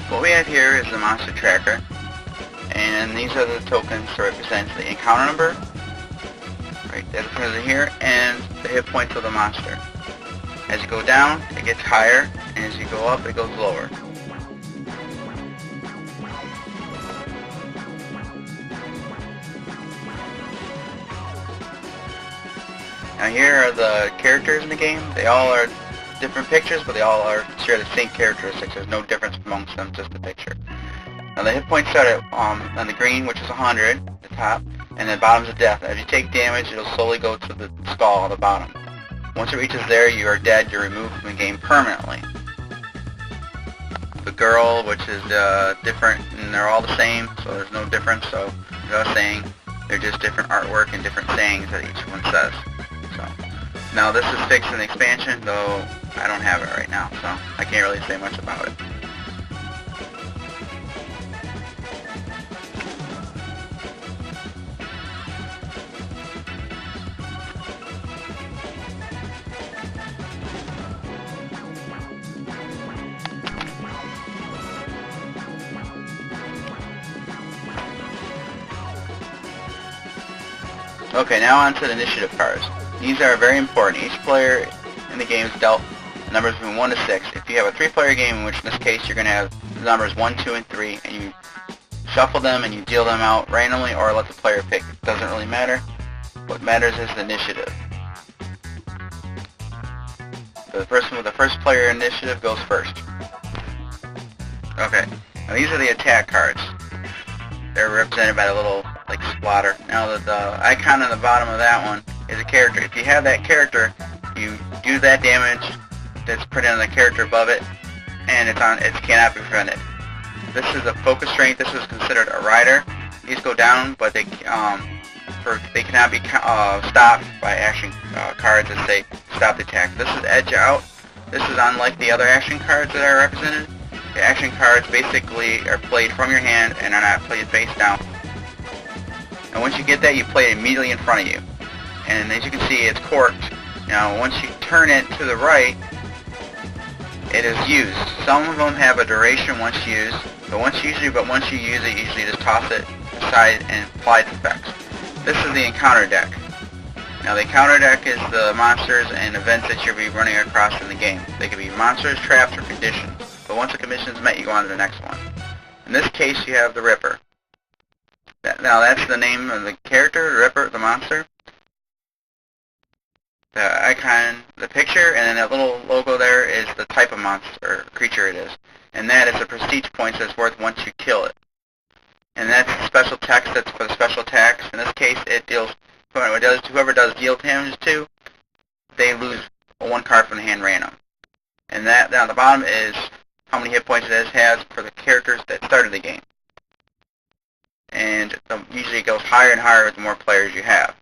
What we have here is the monster tracker, and these are the tokens to represent the encounter number, right, that's present here, and the hit points of the monster. As you go down, it gets higher, and as you go up, it goes lower. Now here are the characters in the game. They all are different pictures, but they all share the same characteristics. There's no difference amongst them, just the picture. Now the hit points start at, on the green, which is 100, the top, and the bottom's a death. As you take damage, it'll slowly go to the skull at the bottom. Once it reaches there, you are dead. You're removed from the game permanently. The girl, which is different, and they're all the same, so there's no difference. So, as I was saying, they're just different artwork and different sayings that each one says. So, now this is fixed in the expansion, though I don't have it right now, so I can't really say much about it. Okay, now on to the initiative cards. These are very important. Each player in the game is dealt numbers from 1 to 6. If you have a 3-player game, in which in this case you're going to have numbers 1, 2, and 3, and you shuffle them and you deal them out randomly or let the player pick. It doesn't really matter. What matters is the initiative. So the person with the first player initiative goes first. Okay, now these are the attack cards. They're represented by a little, like, splatter. Now the icon on the bottom of that one is a character. If you have that character, you do that damage that's printed on the character above it, and it cannot be prevented. This is a focus strength. This is considered a rider. These go down, but they cannot be stopped by action cards that say stop the attack. This is edge out. This is unlike the other action cards that are represented. The action cards basically are played from your hand and are not played face down. And once you get that, you play it immediately in front of you. And as you can see, it's corked. Now, once you turn it to the right, it is used. Some of them have a duration once used, but once you use it, you usually just toss it aside and apply its effects. This is the encounter deck. Now, the encounter deck is the monsters and events that you'll be running across in the game. They can be monsters, traps, or conditions. But once the condition is met, you go on to the next one. In this case, you have the Ripper. Now, that's the name of the character, the Ripper, the monster. The icon, the picture, and then that little logo there is the type of monster or creature it is. And that is the prestige points that's worth once you kill it. And that's the special text that's for the special attacks. In this case, it deals, whoever does deal damage to, they lose 1 card from the hand random. And that down the bottom is how many hit points it has for the characters that started the game. And usually it goes higher and higher the more players you have.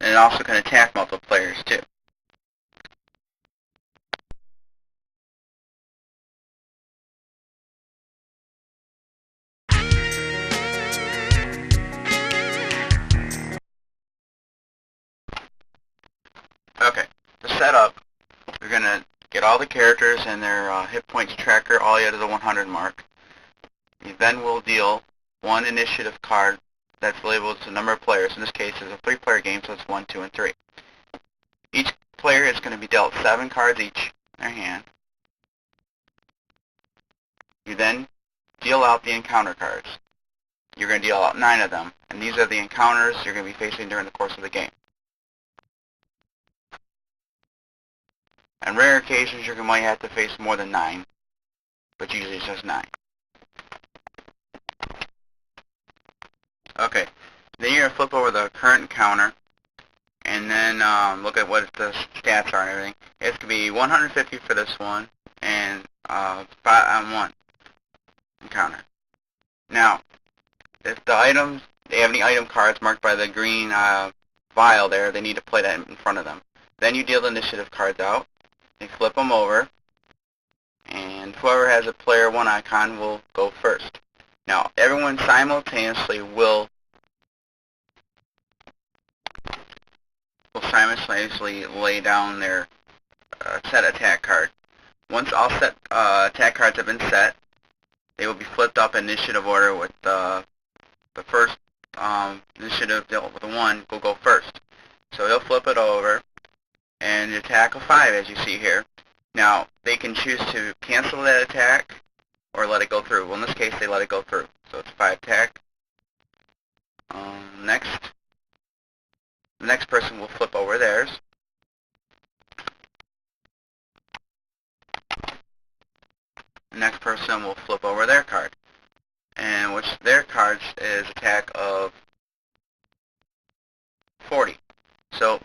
And it also can attack multiple players too. Okay, to set up, we're going to get all the characters and their hit points tracker all the way to the 100 mark. You then will deal 1 initiative card that's labeled to the number of players. In this case, it's a 3-player game, so it's 1, 2, and 3. Each player is going to be dealt 7 cards each in their hand. You then deal out the encounter cards. You're going to deal out 9 of them, and these are the encounters you're going to be facing during the course of the game. On rare occasions, you might have to face more than 9, but usually it's just 9. Okay, then you're going to flip over the current encounter, and then look at what the stats are and everything. It's going to be 150 for this one, and spot on 1 encounter. Now, if the items, they have any item cards marked by the green vial there, they need to play that in front of them. Then you deal the initiative cards out. You flip them over, and whoever has a player 1 icon will go first. Now, everyone simultaneously will simultaneously lay down their set attack card. Once all set attack cards have been set, they will be flipped up in initiative order with the first initiative with the 1 will go first. So he'll flip it over and attack a 5 as you see here. Now they can choose to cancel that attack or let it go through. Well, in this case they let it go through. So it's 5 attack. Next, the next person will flip over theirs. The next person will flip over their card, and which their cards is attack of 40. So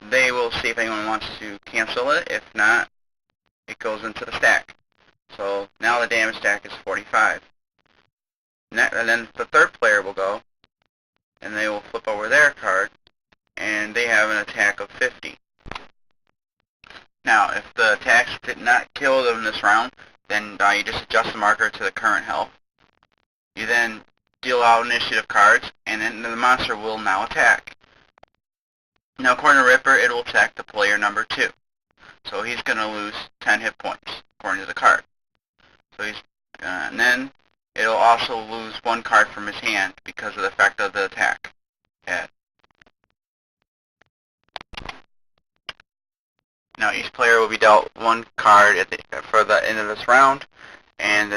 they will see if anyone wants to cancel it. If not, it goes into the stack. So now the damage stack is 45. And then the third player will go, and they will flip over their card, and they have an attack of 50. Now, if the attacks did not kill them this round, then you just adjust the marker to the current health. You then deal out initiative cards, and then the monster will now attack. Now, according to Ripper, it will attack the player number 2. So he's going to lose 10 hit points, according to the card. So and then it'll also lose 1 card from his hand because of the effect of the attack. Now each player will be dealt 1 card for the end of this round, and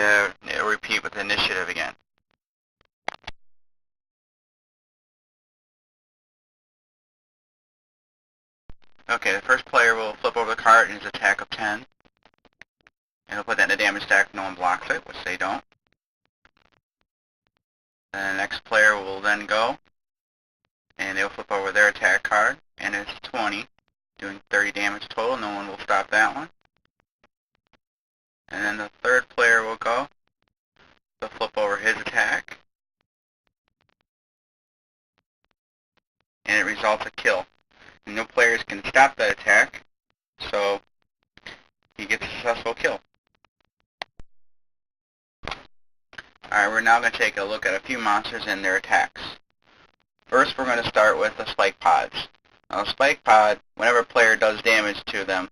it'll repeat with initiative again. Okay, the first player will flip over the card and his attack of 10. And he'll put that in the damage stack if no one blocks it, which they don't. And the next player will then go, and they'll flip over their attack card, and it's 20, doing 30 damage total. No one will stop that one. And then the third player will go, they'll flip over his attack, and it results a kill. And no players can stop that attack, so he gets a successful kill. Alright, we're now going to take a look at a few monsters and their attacks. First, we're going to start with the spike pods. Now, the spike pod, whenever a player does damage to them,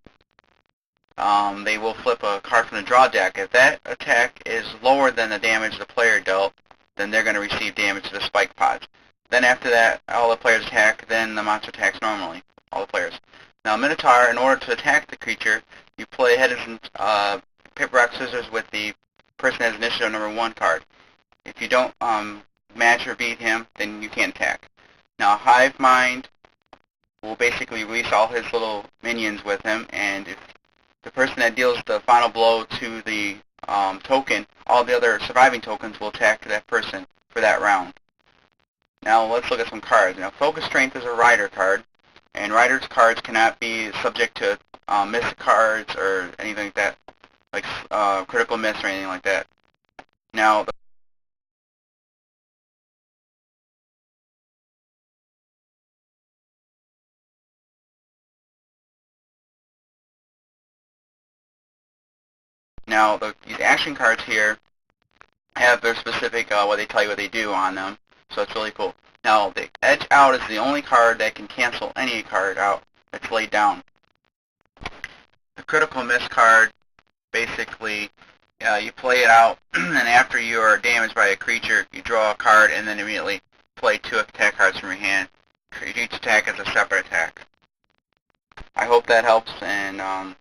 they will flip a card from the draw deck. If that attack is lower than the damage the player dealt, then they're going to receive damage to the spike pods. Then after that, all the players attack, then the monster attacks normally, all the players. Now, Minotaur, in order to attack the creature, you play head and paper, rock, scissors with the person that has initiative number 1 card. If you don't match or beat him, then you can't attack. Now, Hive Mind will basically release all his little minions with him, and if the person that deals the final blow to the token, all the other surviving tokens will attack that person for that round. Now let's look at some cards. Now, Focus Strength is a Rider card, and Rider's cards cannot be subject to miss cards or anything like that, like critical miss or anything like that. Now, these action cards here have their specific, what they tell you what they do on them, so it's really cool. Now, the Edge Out is the only card that can cancel any card out that's laid down. The Critical Miss card, basically, you play it out, and after you are damaged by a creature, you draw a card, and then immediately play 2 attack cards from your hand. Each attack is a separate attack. I hope that helps, and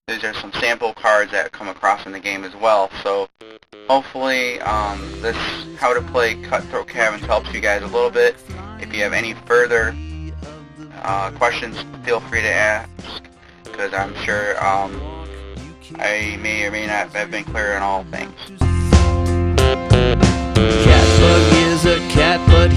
these are some sample cards that come across in the game as well. So hopefully this how to play Cutthroat Caverns helps you guys a little bit. If you have any further questions, feel free to ask, because I'm sure I may or may not have been clear on all things. Catbug is a cat, but